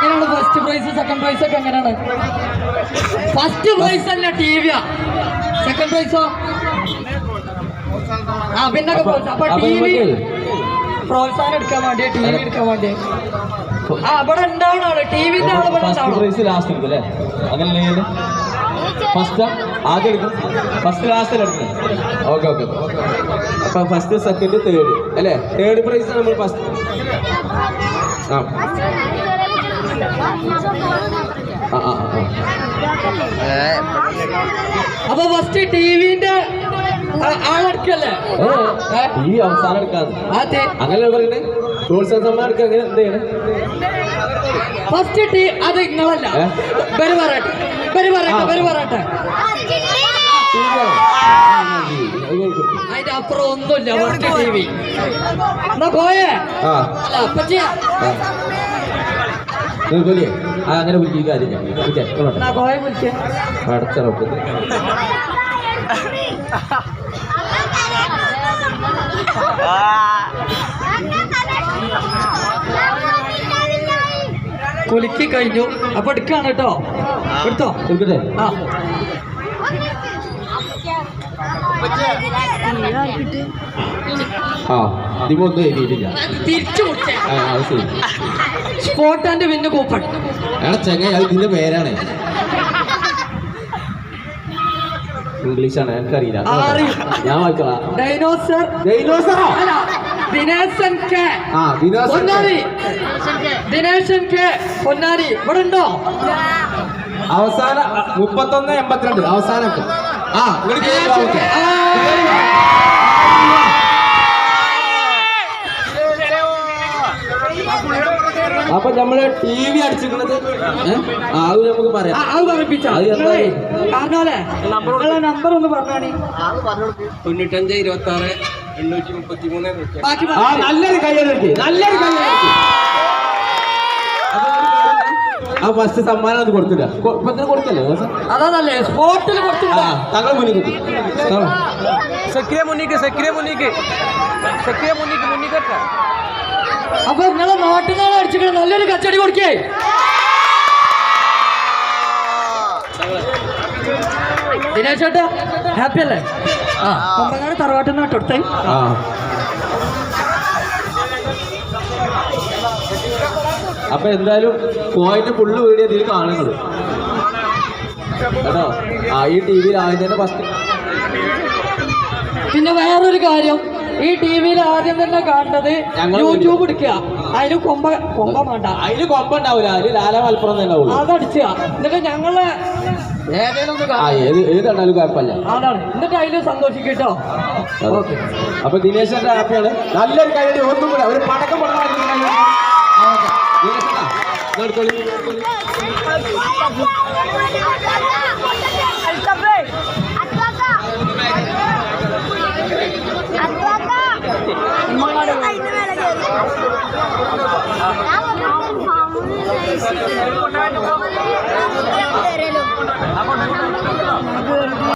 എങ്ങനെയാണ് first prize second prize ഒക്കെ എങ്ങനെയാണ്? ഫസ്റ്റ് പ്രൈസ് അല്ല ടിവിയാ, സെക്കൻഡ് പ്രൈസോ ആ പിന്നെ അപ്പൊ ടി വി പ്രോത്സാഹനം എടുക്കാൻ വേണ്ടി ടി വി എടുക്കാൻ വേണ്ടി ആ ഇവിടെ ഉണ്ടാവണാണ് ടിവിന്റെ ആള് ഇവിടെ അങ്ങനെ ഫസ്റ്റ് ആദ്യം എടുക്കും, ഫസ്റ്റ് ലാസ്റ്റിൽ എടുക്കണം. Okay okay. അപ്പൊ ഫസ്റ്റ് സെക്കൻഡ് തേർഡ് അല്ലേ? തേർഡ് പ്രൈസ് നമ്മൾ ഫസ്റ്റ്. ആ അപ്പൊ ഫസ്റ്റ് ടിവിന്റെ ആളെടുക്കല്ലേ? ടി വി അവസാനം എടുക്കാന്ന് അതെ അങ്ങനെ പറയുന്നത്. പ്രോത്സാഹനം എടുക്കുക അങ്ങനെ എന്ത് ചെയ്യണം? ഫസ്റ്റ് ടി അത് നിങ്ങളല്ല പറയട്ടെ അതിന്റെ അപ്പുറം ഒന്നുമില്ല. ഫസ്റ്റ് ടി വി എന്നാ പോയേ അല്ല അപ്പച്ചിയാ അങ്ങനെ വിളിക്കുക കോയെ വിളിച്ചേ അടച്ചറപ്പ്. കുലുക്കി കഴിഞ്ഞു. അപ്പൊ എടുക്കാണ് കേട്ടോ. എടുത്തോ എടുക്കട്ടെ. ഇതിമൊന്നും എഴുതിയിട്ടില്ല. തിരിച്ചു സ്പോട്ട് ആൻഡ് വിന്ന് കൂപ്പൺ. എടാ ചെങ്ങ ഇതിന്റെ പേരാണ്, ഇംഗ്ലീഷാണ്, എനിക്കറിയില്ല. ഞാൻ വായിച്ചോളാം. ഡൈനോസറോ? ദിനേശൻ കെ പൊന്നാനി. ദിനേശൻ കെ പൊന്നാനി ഇവിടെ ഉണ്ടോ? അവസാന 3182 അവസാനം. അപ്പൊ നമ്മള് ടി വി അടിച്ചിരിക്കുന്നത് അത് നമുക്ക് പറയാം. അത് പറയിപ്പിച്ചാ നമ്പർ ഒന്ന് പറഞ്ഞാണി. 95 26 833. നല്ലൊരു കയ്യടിക്ക്, നല്ലൊരു കയ്യടിക്ക്. ആ ഫസ്റ്റ് സമ്മാനം അത് കൊടുത്തില്ല. കൊടുക്കല്ലേ? അതല്ലേ സ്പോട്ടിൽ കൊടുത്തു. തങ്ങൾ മുന്നിൽ അപ്പൊ നിങ്ങളെ നാട്ടിൽ നിന്നാണ് അടിച്ചിട്ട് നല്ലൊരു കച്ചടി കൊടുക്കേ. ദിനേശ് ചേട്ടാ ഹാപ്പി അല്ലേ? കൊമ്പങ്ങാട് തറവാട്ടിൽ നിന്ന് കൊടുത്തേ. അപ്പൊ എന്തായാലും കോയിന്റെ ഫുള്ള് വീഡിയോ ഇതിൽ കാണുന്നത് കേട്ടോ. ഈ ടി വിയിൽ ആദ്യം തന്നെ ഫസ്റ്റ്. പിന്നെ വേറൊരു കാര്യം, ഈ ടി വിയിൽ ആദ്യം തന്നെ കാണുന്നത് യൂട്യൂബ് എടുക്കുക. അതിന് കൊമ്പ വേണ്ട, അതിന് കൊമ്പ ഉണ്ടാവില്ല, അതിന് ലാല മലപ്പുറം തന്നെ ഉണ്ടാവുള്ളൂ. അതടിച്ച എന്നിട്ട് ഞങ്ങള് ഏത് കണ്ടാലും കുഴപ്പമില്ല. അതാണ്. എന്നിട്ട് അതില് സന്തോഷിക്കട്ടോ. അപ്പൊ ദിനേശന്റെ ഹാപ്പിയാണ്. നല്ലൊരു കയ്യടി. ഒന്നും കൂടെ ഒരു പടക്കം